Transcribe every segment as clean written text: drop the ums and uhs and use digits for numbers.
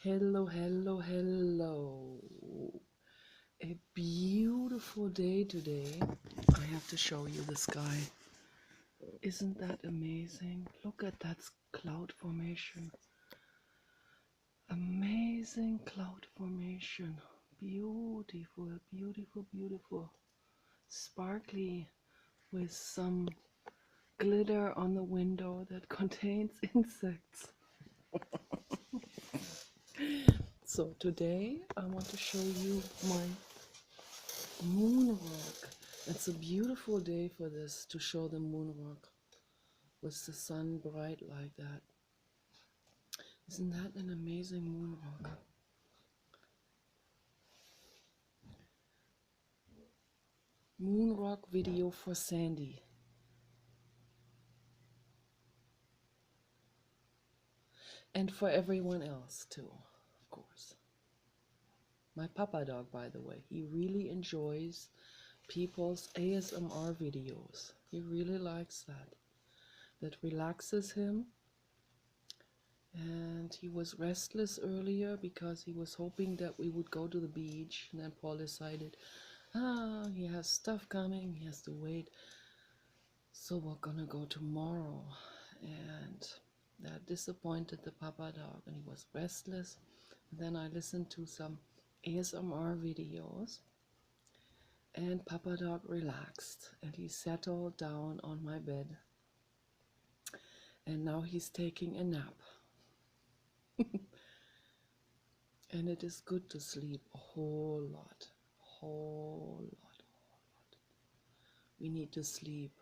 Hello, hello, hello. A beautiful day today. I have to show you the sky. Isn't that amazing? Look at that cloud formation. Amazing cloud formation. Beautiful, beautiful, beautiful. Sparkly with some glitter on the window that contains insects. So today I want to show you my moon rock. It's a beautiful day for this, to show the moon rock with the sun bright like that. Isn't that an amazing moon rock? Moon rock video for Sandy. And for everyone else too, of course. My papa dog, by the way, he really enjoys people's ASMR videos. He really likes that. That relaxes him. And he was restless earlier because he was hoping that we would go to the beach. And then Paul decided, he has stuff coming, he has to wait. So we're gonna go tomorrow. And that disappointed the papa dog, and he was restless. And then I listened to some ASMR videos, and papa dog relaxed and he settled down on my bed. And now he's taking a nap. And it is good to sleep a whole lot, whole lot. We need to sleep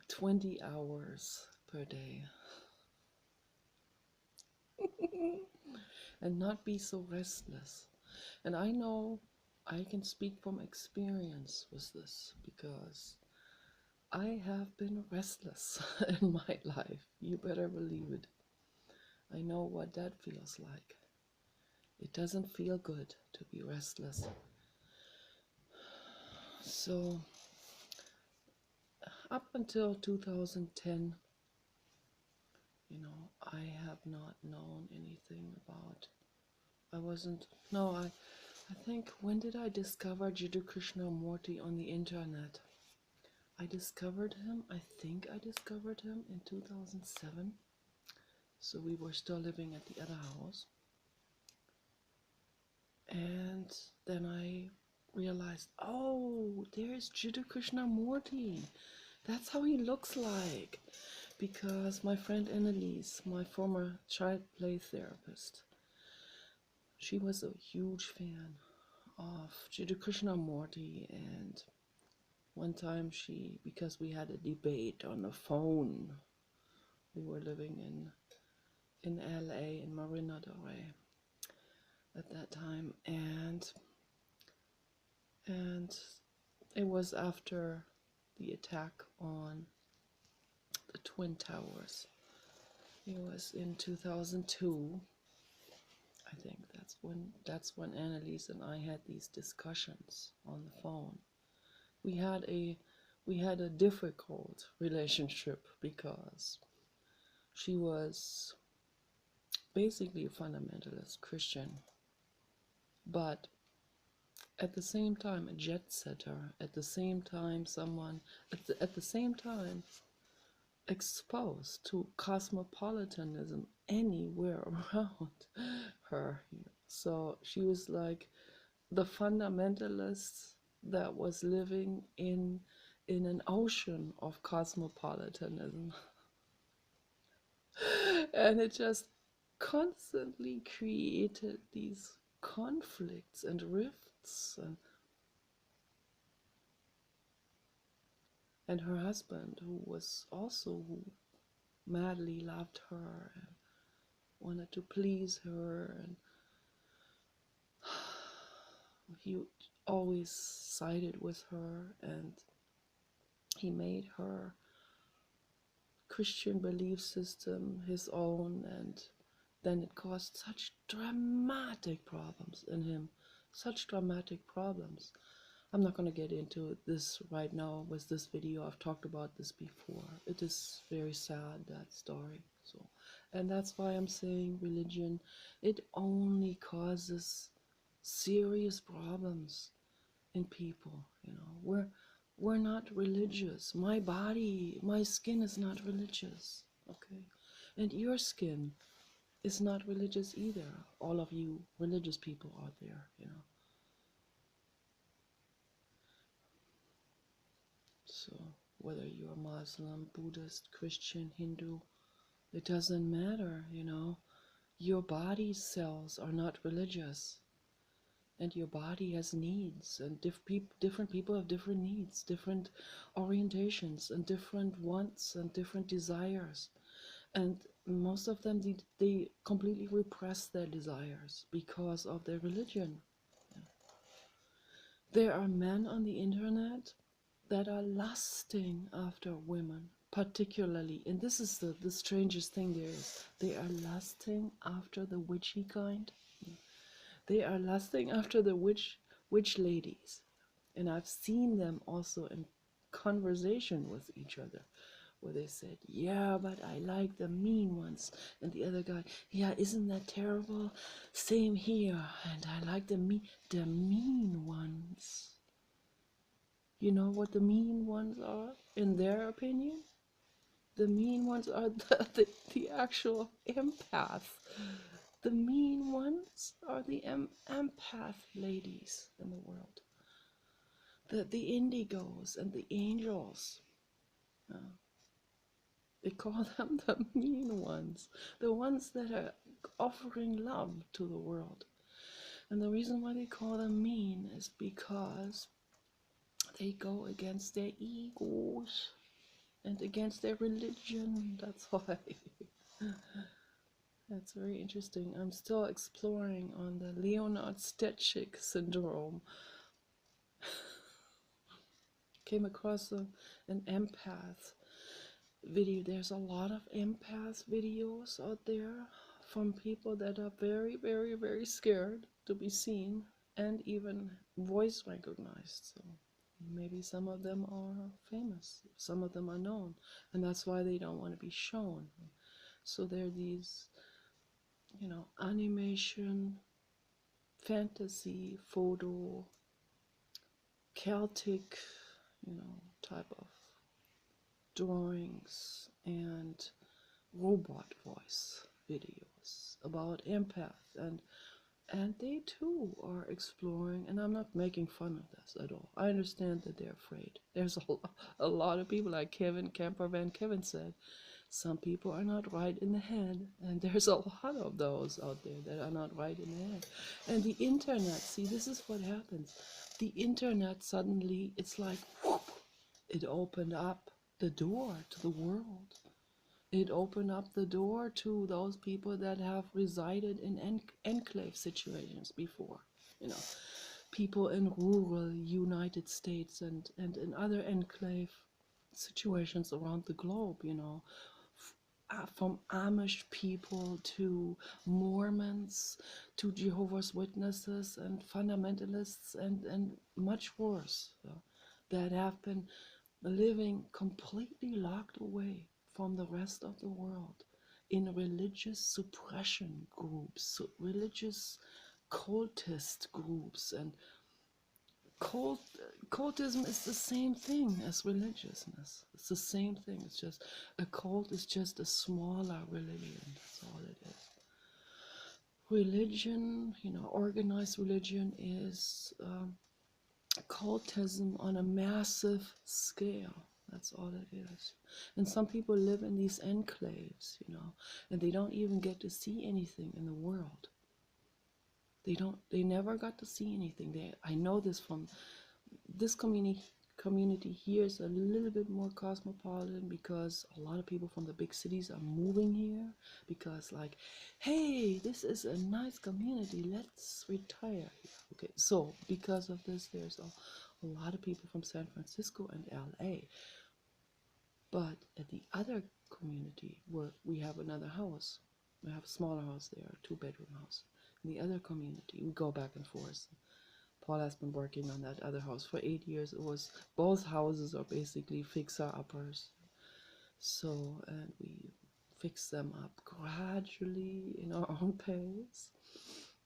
20 hours per day. And not be so restless. And I know I can speak from experience with this, because I have been restless in my life. You better believe it. I know what that feels like. It doesn't feel good to be restless. So up until 2010, I have not known anything about, I think, when did I discover Jiddu Krishnamurti on the internet? I discovered him in 2007. So we were still living at the other house. And then I realized, oh, there's Jiddu Krishnamurti. That's how he looks like. Because my friend Annalise, my former child play therapist, she was a huge fan of Jiddu Krishnamurti. And one time because we had a debate on the phone, we were living in LA, in Marina Del Rey at that time, and it was after the attack on the Twin Towers. It was in 2002. I think that's when Annalise and I had these discussions on the phone. We had a difficult relationship because she was basically a fundamentalist Christian, but at the same time a jet setter, at the same time someone, at the same time exposed to cosmopolitanism anywhere around her. So she was like the fundamentalist that was living in an ocean of cosmopolitanism. And it just constantly created these conflicts and rifts. And her husband, who madly loved her and wanted to please her, and he always sided with her, and he made her Christian belief system his own, and then it caused such dramatic problems in him, such dramatic problems. I'm not going to get into this right now with this video. I've talked about this before. It is very sad, that story. So, and that's why I'm saying religion, it only causes serious problems in people. We're not religious. My body, my skin is not religious. Okay, and your skin is not religious either. All of you religious people out there. So whether you're Muslim, Buddhist, Christian, Hindu, it doesn't matter. Your body cells are not religious, and your body has needs, and different people have different needs, different orientations, and different wants, and different desires. And most of them, they completely repress their desires because of their religion. There are men on the internet that are lusting after women, particularly, and this is the strangest thing there is. They are lusting after the witchy kind. They are lusting after the witch ladies. And I've seen them also in conversation with each other, where they said, yeah, but I like the mean ones. And the other guy, yeah, isn't that terrible? Same here. And I like the mean ones. You know what the mean ones are, in their opinion? The mean ones are the actual empath. The mean ones are the empath ladies in the world. The indigos and the angels. They call them the mean ones. The ones that are offering love to the world. And the reason why they call them mean is because they go against their egos and against their religion. That's why. That's very interesting. I'm still exploring on the Leonard Stetchik syndrome. Came across an empath video. There's a lot of empath videos out there from people that are very, very, very scared to be seen and even voice recognized. So maybe some of them are famous, some of them are known, and that's why they don't want to be shown. So there are these, animation, fantasy, photo, Celtic, type of drawings and robot voice videos about empath, and they too are exploring, and I'm not making fun of this at all. I understand that they're afraid. There's a lot of people, like Kevin Camper Van Kevin said, some people are not right in the head, and there's a lot of those out there that are not right in the head. And the internet, see, this is what happens. The internet suddenly, it's like, whoop, it opened up the door to the world. It opened up the door to those people that have resided in enclave situations before. People in rural United States and in other enclave situations around the globe, from Amish people to Mormons to Jehovah's Witnesses and fundamentalists and much worse, that have been living completely locked away from the rest of the world in religious suppression groups, religious cultist groups, and cultism is the same thing as religiousness. It's the same thing. It's just a cult is just a smaller religion. That's all it is. Religion, organized religion is cultism on a massive scale. That's all it is. And some people live in these enclaves, and they don't even get to see anything in the world. They never got to see anything. I know this from this community here is a little bit more cosmopolitan because a lot of people from the big cities are moving here because, like, hey, this is a nice community, let's retire here. Okay, so because of this, there's a lot of people from San Francisco and LA. But at the other community where we have another house, we have a smaller house there, a 2-bedroom house. In the other community, we go back and forth. Paul has been working on that other house for 8 years. It was, both houses are basically fixer-uppers. So, and we fix them up gradually in our own pace,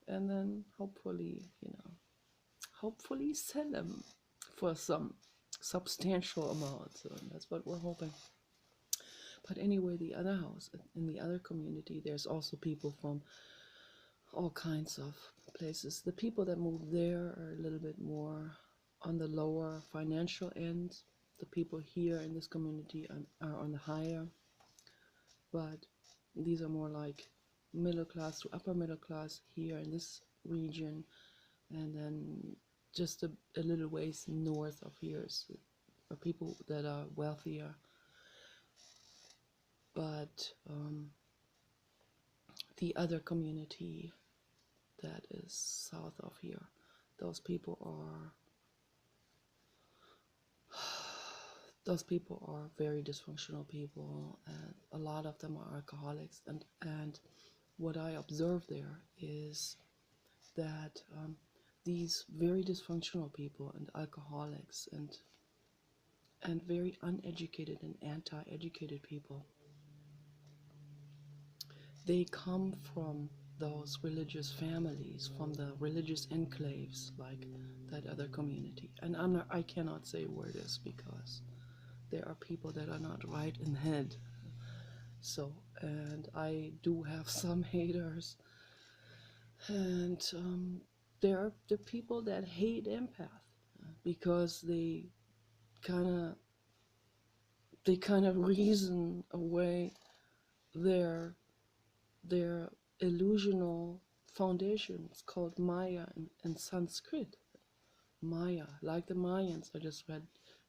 and then hopefully sell them for some substantial amount. So that's what we're hoping. But anyway, the other house, in the other community, there's also people from all kinds of places. The people that move there are a little bit more on the lower financial end. The people here in this community are on the higher, but these are more like middle class to upper middle class here in this region, and then just a little ways north of here are people that are wealthier. But the other community that is south of here, those people are very dysfunctional people, and a lot of them are alcoholics. And what I observe there is that these very dysfunctional people and alcoholics and very uneducated and anti-educated people, they come from those religious families, from the religious enclaves like that other community. And I cannot say where it is, because there are people that are not right in the head. So, and I do have some haters, and there are the people that hate empath because they kind of reason away their illusional foundation. It's called Maya in Sanskrit. Maya, like the Mayans. I just read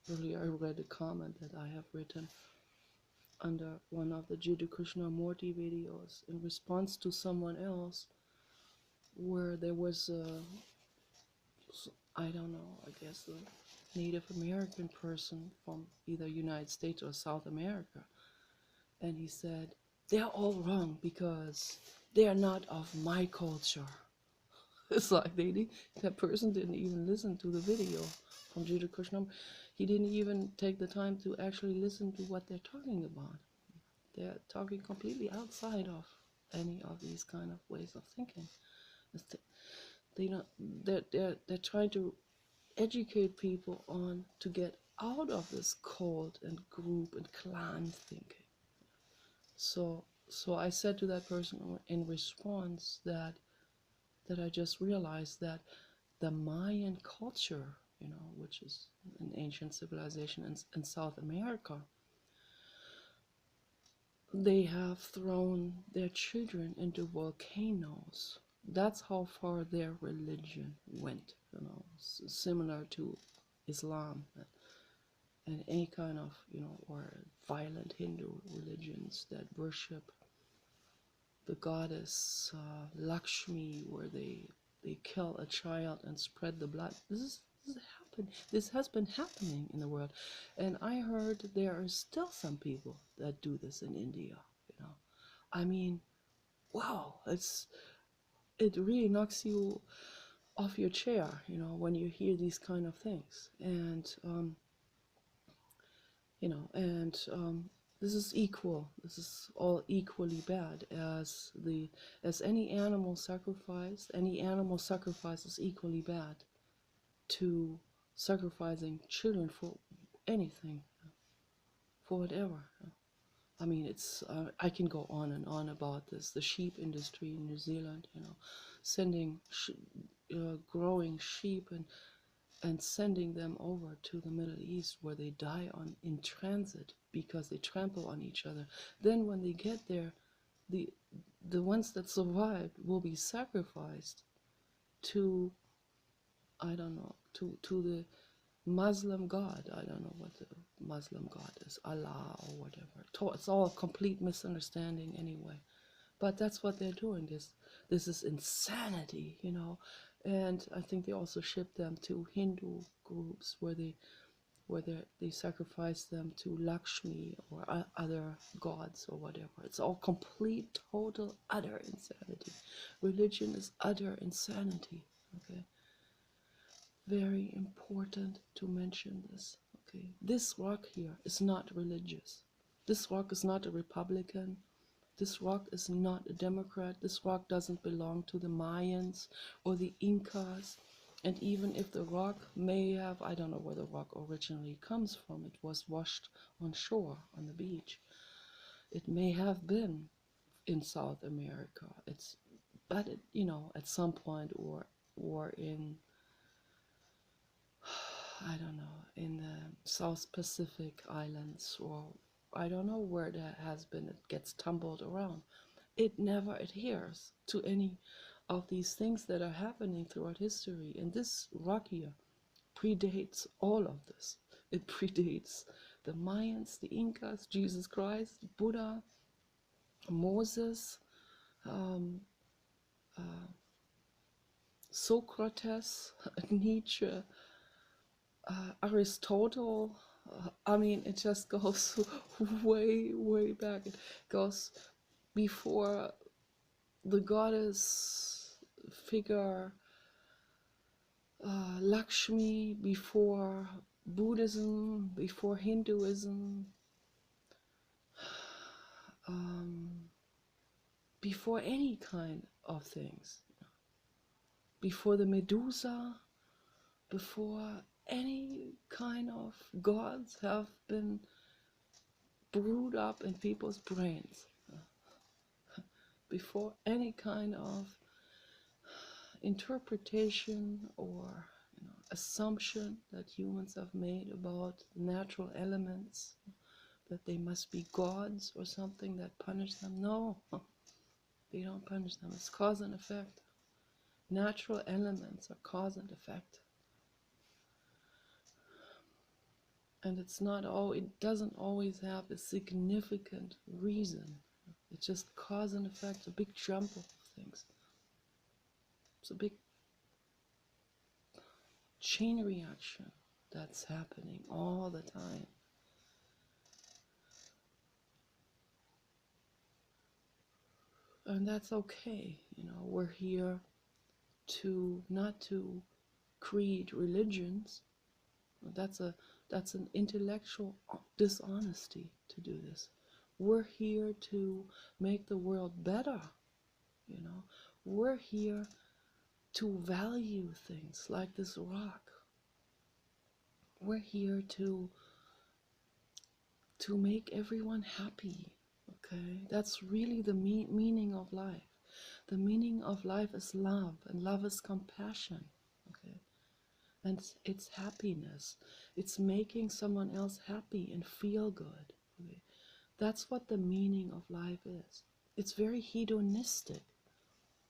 earlier. I read a comment that I have written under one of the Jiddu Krishnamurti videos in response to someone else, where there was I don't know, I guess a Native American person from either United States or South America, and he said, they're all wrong because they are not of my culture. It's like that person didn't even listen to the video from Jiddu Krishnam. He didn't even take the time to actually listen to what they're talking about. They're talking completely outside of any of these kind of ways of thinking. They're trying to educate people on to get out of this cult and group and clan thinking. So I said to that person in response that I just realized that the Mayan culture, which is an ancient civilization in South America, they have thrown their children into volcanoes. That's how far their religion went, similar to Islam and any kind of, or violent Hindu religions that worship the goddess Lakshmi, where they kill a child and spread the blood. This has been happening in the world, and I heard there are still some people that do this in India. I mean, wow, it really knocks you off your chair, when you hear these kind of things. And this is equal. This is all equally bad as any animal sacrifice. Any animal sacrifice is equally bad to sacrificing children for anything, for whatever. I mean, it's I can go on and on about this. The sheep industry in New Zealand, sending growing sheep and sending them over to the Middle East, where they die in transit because they trample on each other. Then when they get there, the ones that survived will be sacrificed to, I don't know, to the Muslim god. I don't know what the Muslim god is, Allah or whatever. It's all a complete misunderstanding anyway. But that's what they're doing. This is insanity, And I think they also ship them to Hindu groups where they sacrifice them to Lakshmi or other gods or whatever. It's all complete, total, utter insanity. Religion is utter insanity. Okay. Very important to mention this. Okay. This rock here is not religious. This rock is not a Republican. This rock is not a Democrat. This rock doesn't belong to the Mayans or the Incas. And even if the rock may have, I don't know where the rock originally comes from, it was washed on shore, on the beach. It may have been in South America. But it, at some point, or in, I don't know, in the South Pacific Islands, or I don't know where that has been. It gets tumbled around. It never adheres to any of these things that are happening throughout history. And this rock here predates all of this. It predates the Mayans, the Incas, Jesus Christ, Buddha, Moses, um, uh, Socrates, Nietzsche, Aristotle. I mean, it just goes way, way back. It goes before the goddess figure Lakshmi, before Buddhism, before Hinduism, before any kind of things, before the Medusa, before any kind of gods have been brewed up in people's brains, before any kind of interpretation or assumption that humans have made about natural elements, that they must be gods or something that punish them. No, they don't punish them. It's cause and effect. Natural elements are cause and effect. And it doesn't always have a significant reason. It's just cause and effect, a big jumble of things. It's a big chain reaction that's happening all the time. And that's okay. We're here not to create religions. That's an intellectual dishonesty to do this. We're here to make the world better. We're here to value things like this rock. We're here to make everyone happy. Okay, that's really the meaning of life. The meaning of life is love, and love is compassion. Okay, and it's happiness. It's making someone else happy and feel good. Okay, that's what the meaning of life is. It's very hedonistic,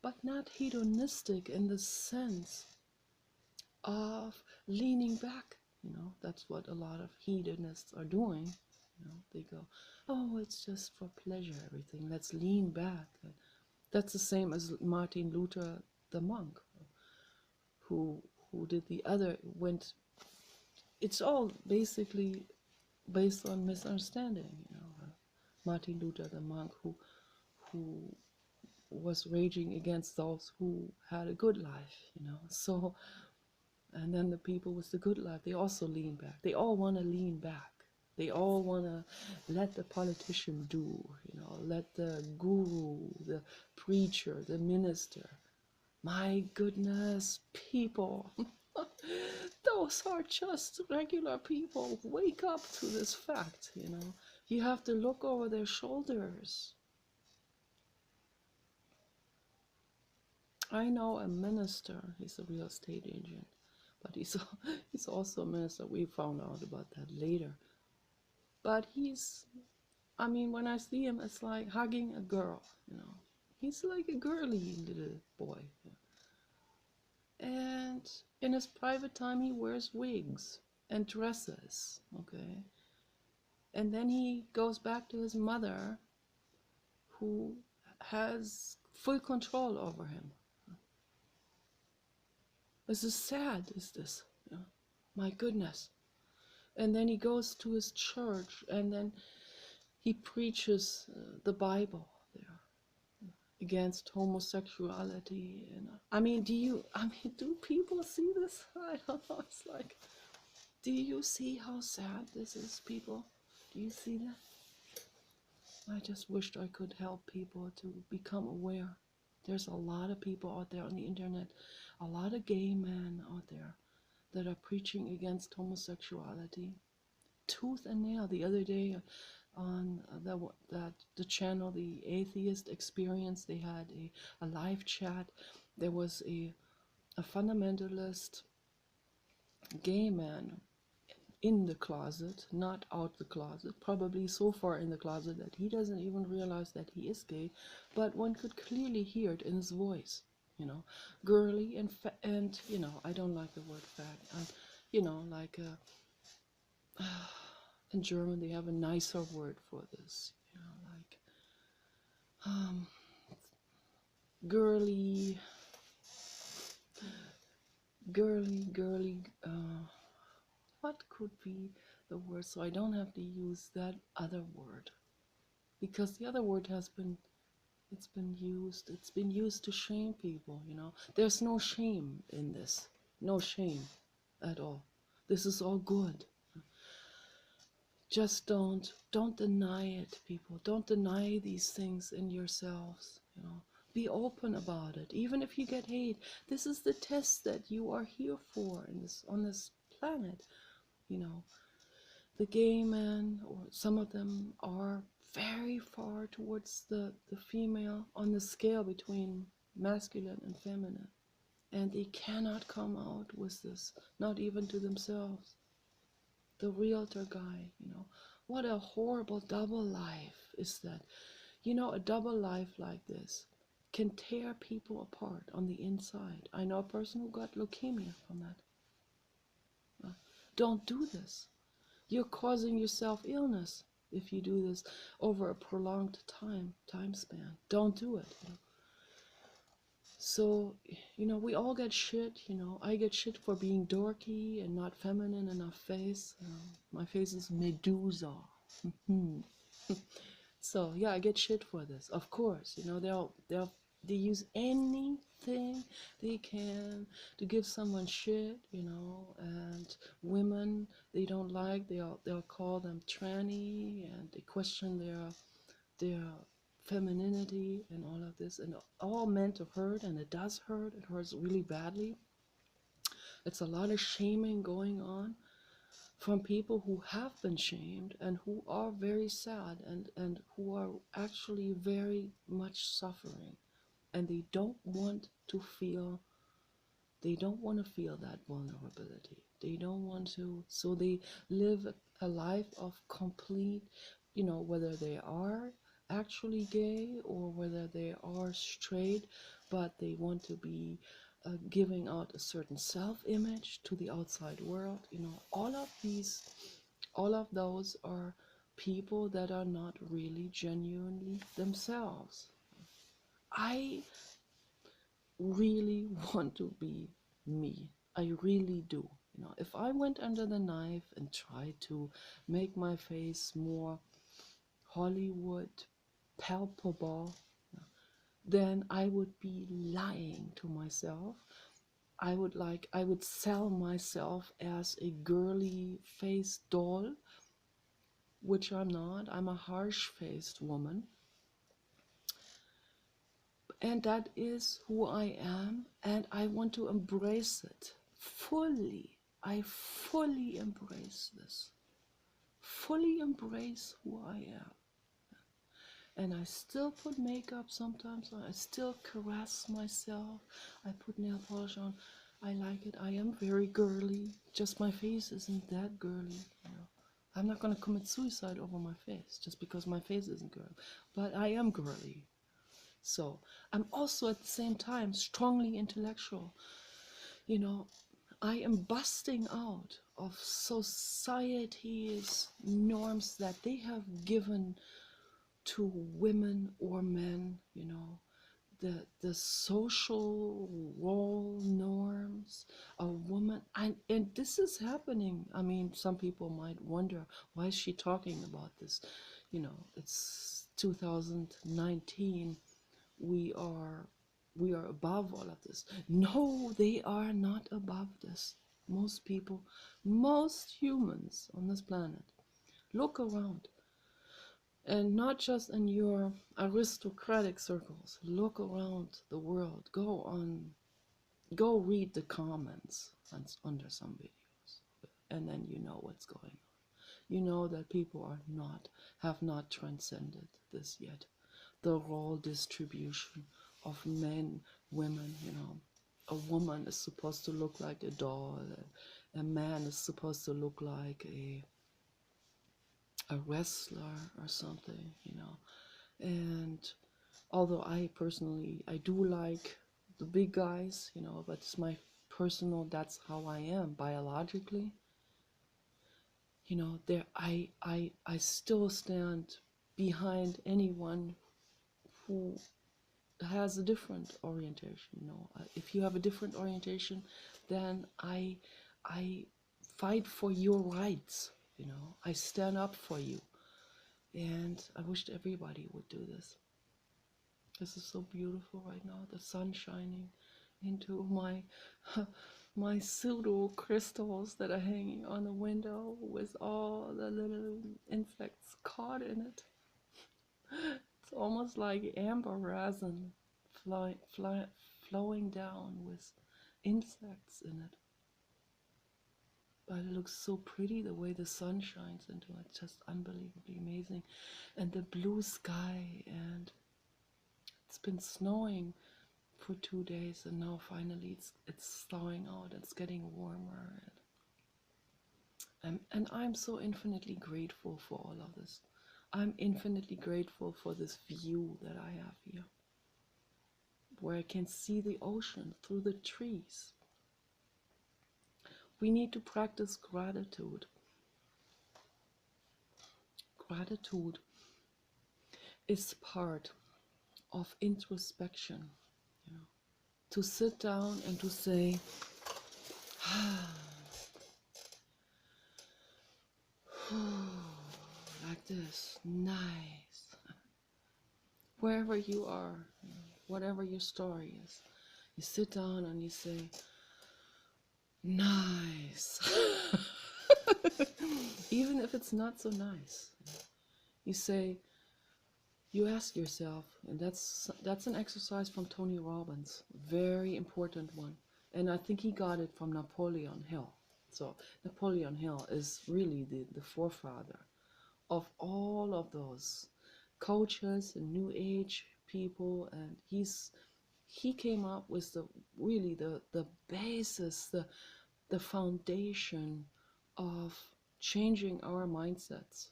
but not hedonistic in the sense of leaning back. That's what a lot of hedonists are doing. They go, oh, it's just for pleasure, everything. Let's lean back. And that's the same as Martin Luther, the monk, who did the other, it's all basically based on misunderstanding. Martin Luther, the monk, who was raging against those who had a good life, So, and then the people with the good life, they also lean back. They all want to lean back. They all want to let the politician do, let the guru, the preacher, the minister. My goodness, people. Those are just regular people. Wake up to this fact, You have to look over their shoulders. I know a minister, he's a real estate agent, but he's also a minister. We found out about that later. But when I see him, it's like hugging a girl, He's like a girly little boy. And in his private time, he wears wigs and dresses, okay? And then he goes back to his mother, who has full control over him. This is sad, is this? My goodness. And then he goes to his church, and then he preaches the Bible there against homosexuality. And do people see this? I don't know. It's like, do you see how sad this is, people? Do you see that? I just wished I could help people to become aware. There's a lot of people out there on the internet, a lot of gay men out there that are preaching against homosexuality tooth and nail. The other day on the channel, the Atheist Experience, they had a live chat. There was a fundamentalist gay man in the closet, not out the closet, probably so far in the closet that he doesn't even realize that he is gay, but one could clearly hear it in his voice, girly and I don't like the word fag, like in German they have a nicer word for this, like um, girly, girly. What could be the word? So I don't have to use that other word, because the other word it's been used to shame people. There's no shame in this, no shame at all. This is all good. Just don't deny it, people. Don't deny these things in yourselves. Be open about it. Even if you get hate, this is the test that you are here for on this planet. The gay men, or some of them, are very far towards the female on the scale between masculine and feminine. And they cannot come out with this, not even to themselves. The realtor guy, what a horrible double life is that. A double life like this can tear people apart on the inside. I know a person who got leukemia from that. Don't do this. You're causing yourself illness if you do this over a prolonged time span. Don't do it. So, we all get shit. I get shit for being dorky and not feminine enough face. My face is Medusa. So yeah, I get shit for this. Of course, they use anything they can to give someone shit, and women they don't like, they'll call them tranny, and they question their femininity and all of this, and all meant to hurt, and it does hurt. It hurts really badly. It's a lot of shaming going on from people who have been shamed and who are very sad and who are actually very much suffering, and they don't want to feel that vulnerability. They don't want to, so they live a life of complete, whether they are actually gay or whether they are straight, but they want to be giving out a certain self-image to the outside world. All of those are people that are not really genuinely themselves. I really want to be me. I really do. If I went under the knife and tried to make my face more Hollywood palpable, then I would be lying to myself. I would sell myself as a girly faced doll, which I'm not. I'm a harsh faced woman. And that is who I am, and I want to embrace it fully. I fully embrace this. Fully embrace who I am. And I still put makeup sometimes. I still caress myself. I put nail polish on. I like it. I am very girly. Just my face isn't that girly. I'm not going to commit suicide over my face just because my face isn't girly. But I am girly. So I'm also at the same time strongly intellectual. I am busting out of society's norms that they have given to women or men, the social role norms of woman. And this is happening. I mean, some people might wonder, why is she talking about this? It's 2019. We are above all of this. No, they are not above this. Most humans on this planet, look around. And not just in your aristocratic circles. Look around the world. Go read the comments under some videos, and then you know what's going on. You know that people have not transcended this yet. The role distribution of men, women, A woman is supposed to look like a doll. A man is supposed to look like a wrestler or something. And although I personally, I do like the big guys, but it's my personal, that's how I am biologically. I still stand behind anyone who has a different orientation. If you have a different orientation, then I fight for your rights. I stand up for you, and I wished everybody would do this. This is so beautiful right now. The sun shining into my pseudo crystals that are hanging on the window with all the little insects caught in it. It's almost like amber resin flowing down with insects in it. But it looks so pretty the way the sun shines into it. Just unbelievably amazing. And the blue sky, and it's been snowing for 2 days, and now finally it's thawing out. It's getting warmer, and I'm so infinitely grateful for all of this. I'm infinitely grateful for this view that I have here, where I can see the ocean through the trees. We need to practice gratitude. Gratitude is part of introspection, to sit down and to say, like this, nice. Wherever you are, whatever your story is, you sit down and you say, nice. Even if it's not so nice, you ask yourself, and that's an exercise from Tony Robbins, very important one, and I think he got it from Napoleon Hill. So Napoleon Hill is really the forefather of all of those coaches and new age people, and he came up with the basis, the foundation of changing our mindsets.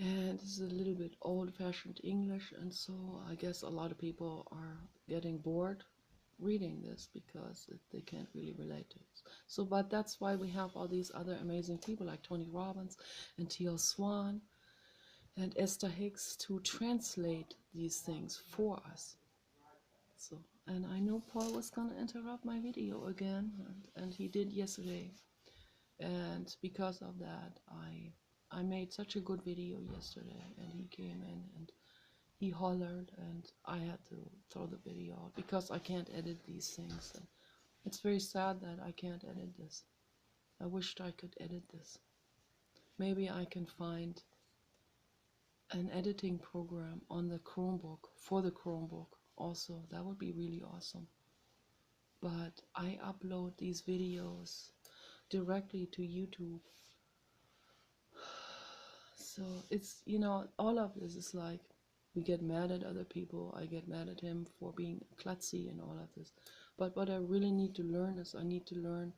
And this is a little bit old-fashioned English, and so I guess a lot of people are getting bored reading this because they can't really relate to it. So, but that's why we have all these other amazing people like Tony Robbins and T.L. Swan and Esther Hicks to translate these things for us. So, and I know Paul was going to interrupt my video again, and he did yesterday. And because of that, I made such a good video yesterday, and he came in and he hollered, and I had to throw the video out because I can't edit these things. And it's very sad that I can't edit this. I wished I could edit this. Maybe I can find an editing program on the Chromebook, for the Chromebook also. That would be really awesome. But I upload these videos directly to YouTube. So it's, all of this is like, we get mad at other people. I get mad at him for being klutzy and all of this. But what I really need to learn is I need to learn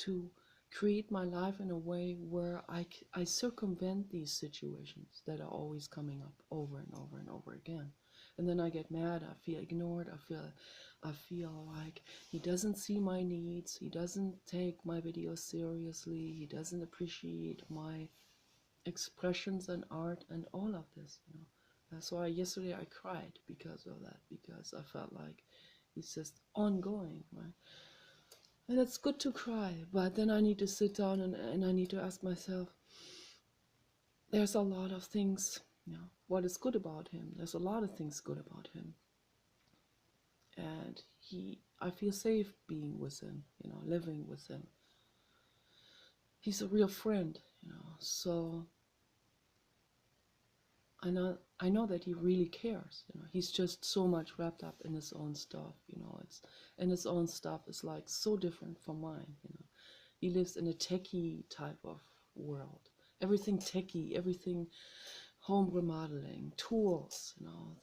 to create my life in a way where I circumvent these situations that are always coming up over and over and over again. And then I get mad, I feel ignored, I feel like he doesn't see my needs, he doesn't take my videos seriously, he doesn't appreciate my expressions and art and all of this. That's why yesterday I cried because of that, because I felt like it's just ongoing, right? And it's good to cry, but then I need to sit down and I need to ask myself, there's a lot of things, what is good about him? There's a lot of things good about him. And I feel safe being with him, living with him. He's a real friend, so I know that he really cares. He's just so much wrapped up in his own stuff. And his own stuff is like so different from mine. He lives in a techie type of world. Everything techie, everything home remodeling, tools.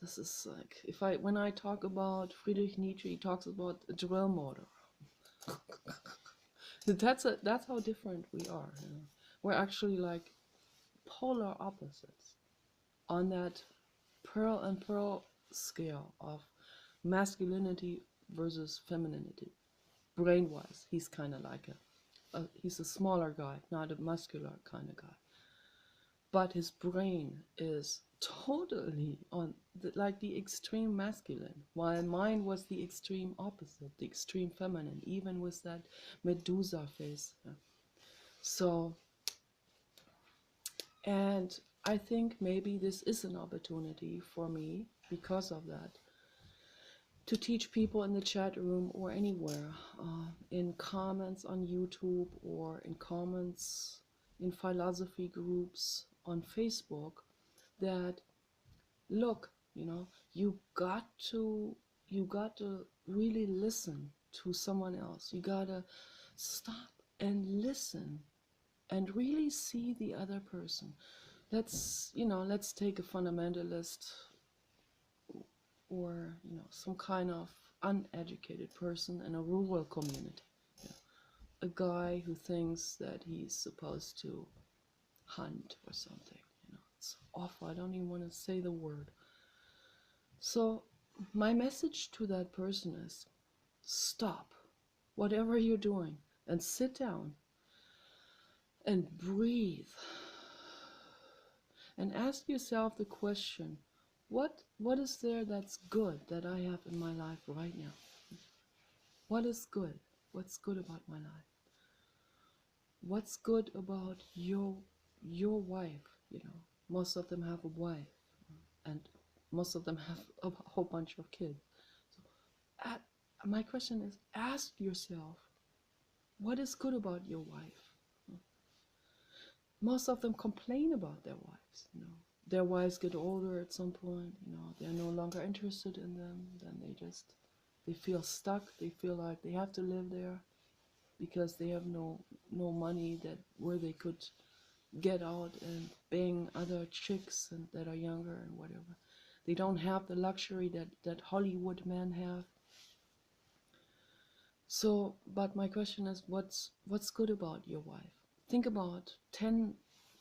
This is like when I talk about Friedrich Nietzsche, he talks about a drill motor. That's how different we are. We're actually like polar opposites on that pearl and pearl scale of masculinity versus femininity. Brain wise, he's kind of like he's a smaller guy, not a muscular kind of guy. But his brain is totally on the extreme masculine, while mine was the extreme opposite, the extreme feminine, even with that Medusa face. So, and I think maybe this is an opportunity for me because of that to teach people in the chat room or anywhere, in comments on YouTube or in comments in philosophy groups on Facebook, that look, you got to really listen to someone else. You gotta stop and listen and really see the other person. Let's take a fundamentalist or some kind of uneducated person in a rural community. A guy who thinks that he's supposed to hunt or something. It's awful. I don't even want to say the word. So my message to that person is, stop whatever you're doing and sit down and breathe and ask yourself the question, what is there that's good that I have in my life right now? What is good? What's good about my life? What's good about your wife? Most of them have a wife, and most of them have a whole bunch of kids. So, my question is, ask yourself, what is good about your wife? Most of them complain about their wives. Their wives get older at some point. They're no longer interested in them. Then they feel stuck. They feel like they have to live there because they have no money where they could get out and bang other chicks that are younger and whatever. They don't have the luxury that Hollywood men have. So, but my question is, what's good about your wife? Think about 10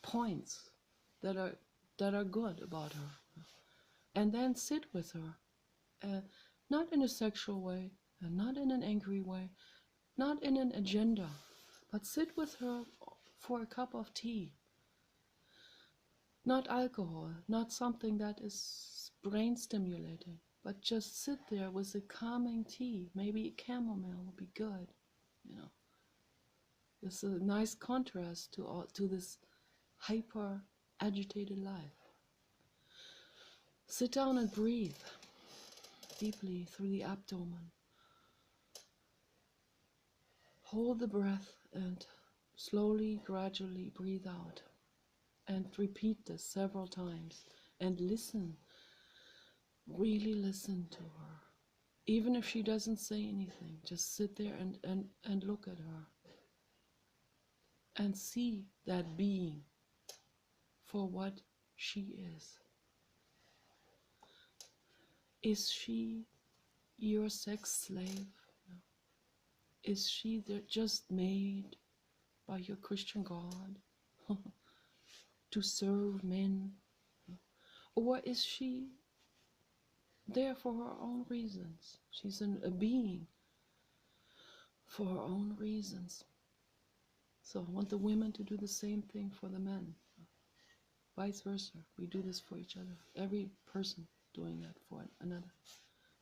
points that are good about her, and then sit with her, not in a sexual way, and not in an angry way, not in an agenda, but sit with her for a cup of tea. Not alcohol, not something that is brain stimulating, but just sit there with a calming tea. Maybe chamomile would be good. It's a nice contrast to this hyper agitated life. Sit down and breathe deeply through the abdomen. Hold the breath and slowly, gradually breathe out. And repeat this several times. And listen. Really listen to her. Even if she doesn't say anything, just sit there and look at her. And see that being for what she is. Is she your sex slave? No. Is she just made by your Christian God to serve men? Or is she there for her own reasons? She's a being for her own reasons. So I want the women to do the same thing for the men. Vice versa. We do this for each other. Every person doing that for another.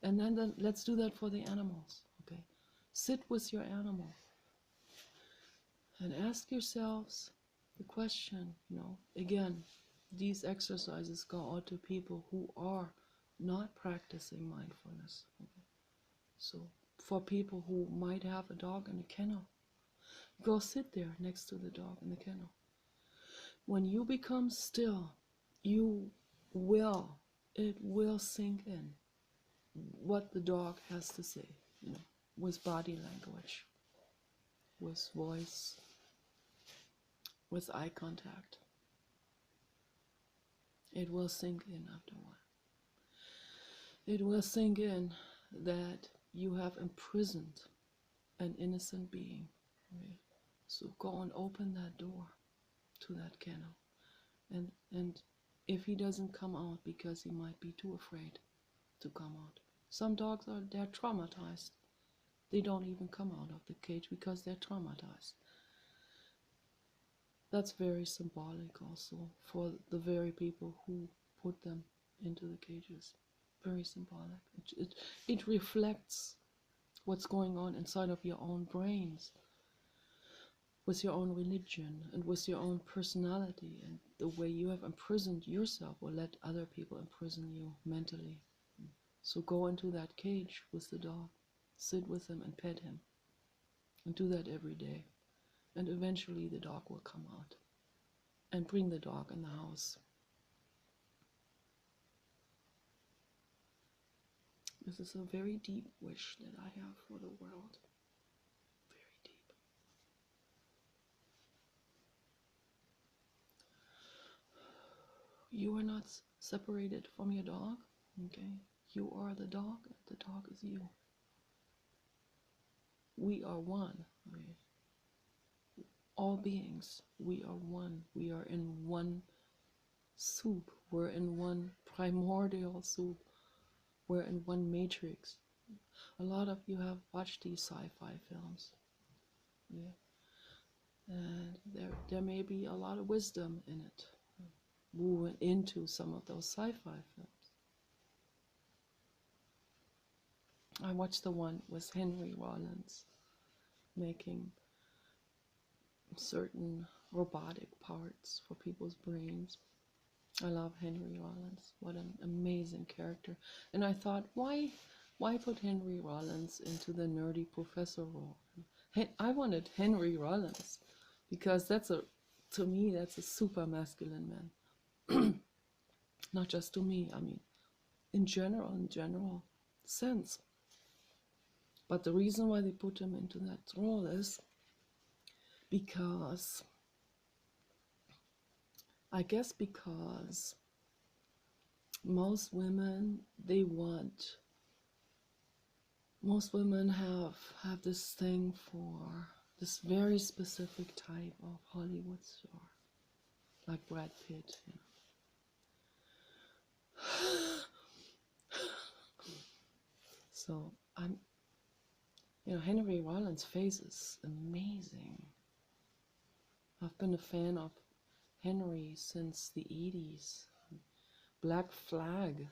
And then let's do that for the animals. Okay? Sit with your animal and ask yourselves the question, again, these exercises go out to people who are not practicing mindfulness. Okay? So for people who might have a dog in a kennel, go sit there next to the dog in the kennel. When you become still, you will, it will sink in what the dog has to say, with body language, with voice, with eye contact. It will sink in after a while. It will sink in that you have imprisoned an innocent being. Right? So go and open that door to that kennel. And if he doesn't come out because he might be too afraid to come out. Some dogs they're traumatized. They don't even come out of the cage because they're traumatized. That's very symbolic also for the very people who put them into the cages. Very symbolic. It reflects what's going on inside of your own brains, with your own religion and with your own personality and the way you have imprisoned yourself or let other people imprison you mentally. So go into that cage with the dog, sit with him and pet him, and do that every day. And eventually the dog will come out, and bring the dog in the house. This is a very deep wish that I have for the world. Very deep. You are not separated from your dog, okay? You are the dog, and the dog is you. We are one, okay? All beings, we are one. We are in one soup. We're in one primordial soup. We're in one matrix. A lot of you have watched these sci-fi films. Yeah. And there may be a lot of wisdom in it. Moving into some of those sci-fi films. I watched the one with Henry Rollins making certain robotic parts for people's brains. I love Henry Rollins. What an amazing character. And I thought, why put Henry Rollins into the nerdy professor role? I wanted Henry Rollins because to me, that's a super masculine man. Not just to me, I mean, in general sense. But the reason why they put him into that role is because, I guess because most women have this thing for this very specific type of Hollywood star, like Brad Pitt, So Henry Rollins' face is amazing. I've been a fan of Henry since the 80s. Black Flag.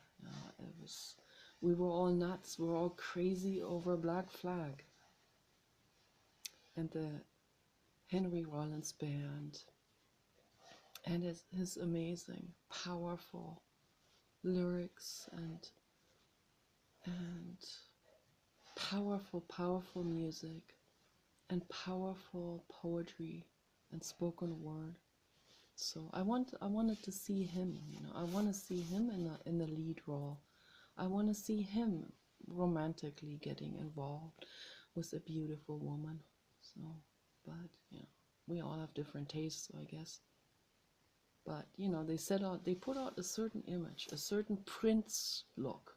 We were all nuts. We were all crazy over Black Flag. And the Henry Rollins band. And his amazing, powerful lyrics and powerful music and powerful poetry and spoken word. So I wanted to see him, I want to see him in the lead role. I want to see him romantically getting involved with a beautiful woman. So, but we all have different tastes, so I guess. But they put out a certain image, a certain prince look,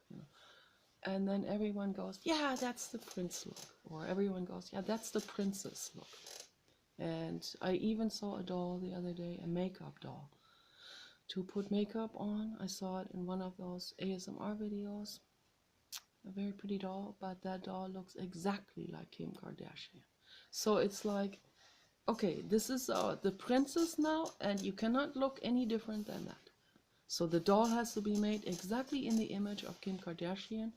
and then everyone goes, yeah, that's the prince look, or everyone goes, yeah, that's the princess look. And I even saw a doll the other day, a makeup doll, to put makeup on. I saw it in one of those ASMR videos, a very pretty doll, but that doll looks exactly like Kim Kardashian. So it's like, okay, this is the princess now, and you cannot look any different than that. So the doll has to be made exactly in the image of Kim Kardashian,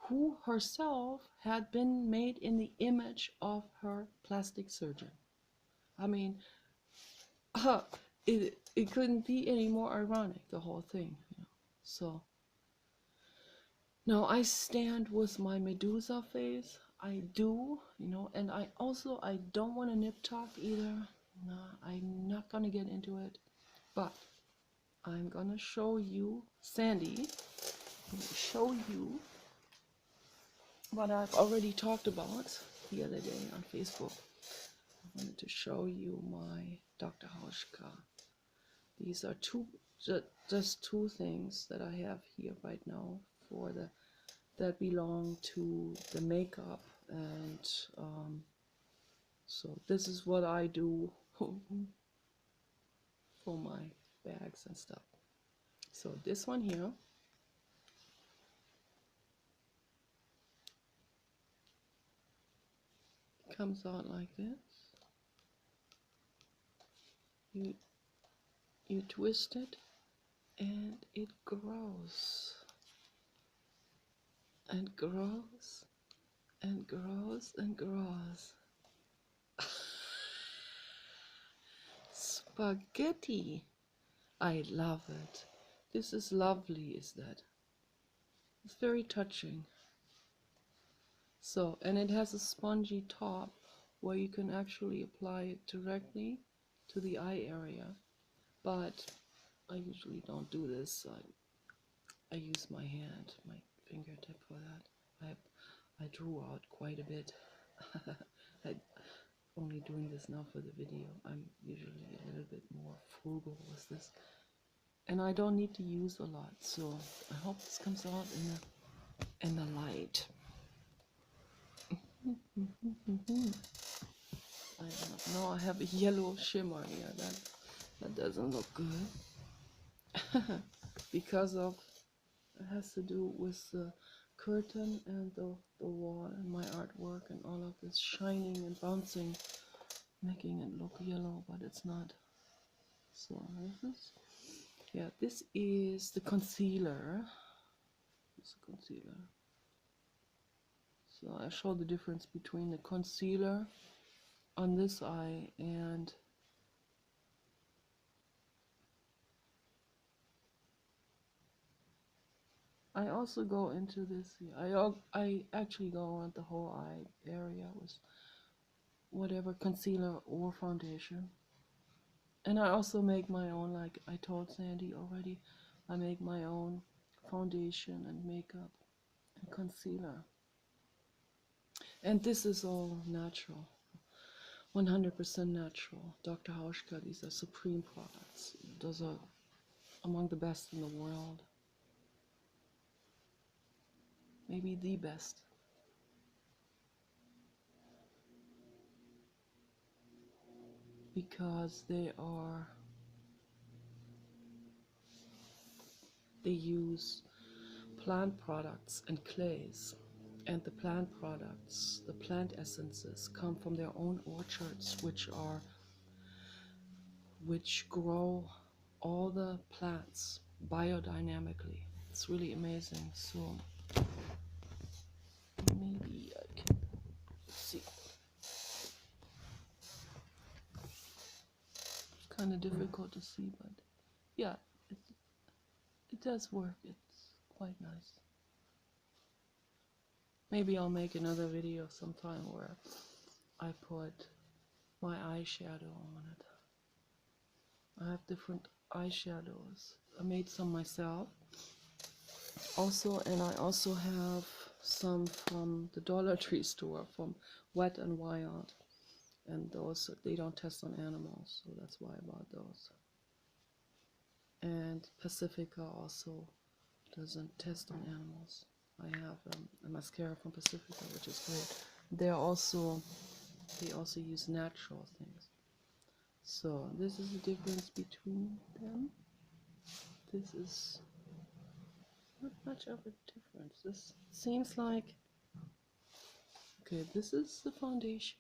who herself had been made in the image of her plastic surgeon. I mean, it couldn't be any more ironic, the whole thing. So, no, I stand with my Medusa face. I do, and I don't want to nip tuck either. No, I'm not gonna get into it. But I'm gonna show you, Sandy, I'm gonna show you what I've already talked about the other day on Facebook. I wanted to show you my Dr. Hauschka. These are just two things that I have here right now for that belong to the makeup, and so this is what I do for my bags and stuff. So this one here comes out like this. You twist it and it grows and grows and grows and grows. Spaghetti. I love it. This is lovely, is that? It's very touching. So, and it has a spongy top where you can actually apply it directly to the eye area. But I usually don't do this. I use my hand, my fingertip for that. I drew out quite a bit. I'm only doing this now for the video. I'm usually a little bit more frugal with this. And I don't need to use a lot, so I hope this comes out in the light. I don't know, I have a yellow shimmer here. That doesn't look good. Because of, it has to do with the curtain and the wall and my artwork and all of this shining and bouncing, making it look yellow, but it's not. So this is the concealer. It's a concealer. So I show the difference between the concealer on this eye and I also go into this here. I actually go around the whole eye area with whatever concealer or foundation. And I also make my own, like I told Sandy already, I make my own foundation and makeup and concealer. And this is all natural, 100% natural. Dr. Hauschka, these are supreme products. Those are among the best in the world. Maybe the best. Because they use plant products and clays, and the plant products, the plant essences, come from their own orchards, which grow all the plants biodynamically. It's really amazing. So maybe I can see. It's kind of difficult to see, but yeah, it does work. It's quite nice. Maybe I'll make another video sometime where I put my eyeshadow on it. I have different eyeshadows. I made some myself also, and I also have some from the Dollar Tree store, from Wet and Wild, and those, they don't test on animals, so that's why I bought those. And Pacifica also doesn't test on animals. I have a mascara from Pacifica, which is great. They also use natural things. So this is the difference between them. This is not much of a difference. This seems like, okay, this is the foundation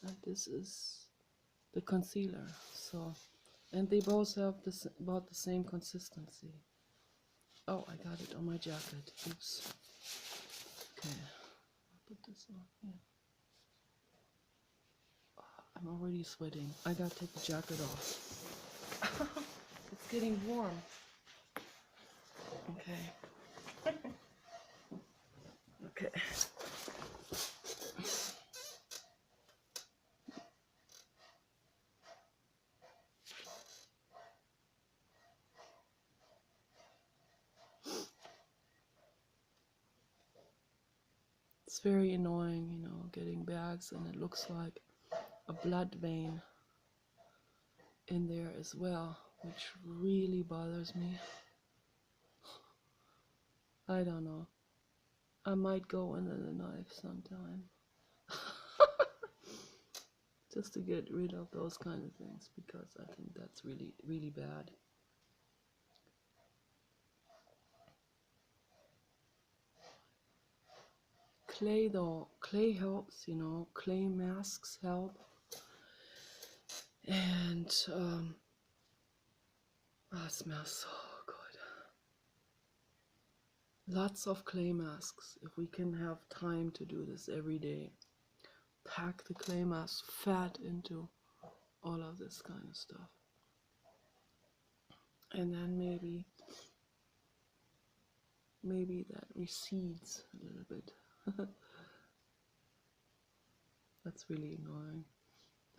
and this is the concealer. So, and they both have about the same consistency. Oh, I got it on my jacket. Oops. Okay, I'll put this on here. I'm already sweating. I gotta take the jacket off. It's getting warm. Okay. Okay. It's very annoying, you know, getting bags and it looks like a blood vein in there as well, which really bothers me. I don't know. I might go under the knife sometime. Just to get rid of those kind of things, because I think that's really, really bad. Clay though, clay helps, you know, clay masks help. And it smells so good. Lots of clay masks. If we can have time to do this every day, pack the clay mask fat into all of this kind of stuff. And then maybe that recedes a little bit. That's really annoying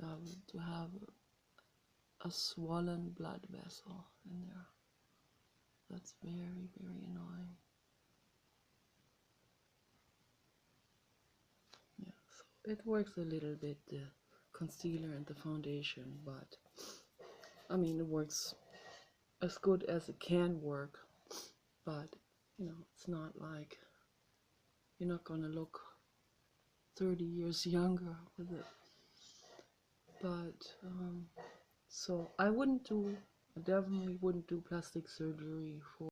to have a swollen blood vessel in there. That's very, very annoying. Yeah, so it works a little bit, the concealer and the foundation, but I mean, it works as good as it can work, but you know, it's not like you're not gonna look 30 years younger with it. But so I definitely wouldn't do plastic surgery for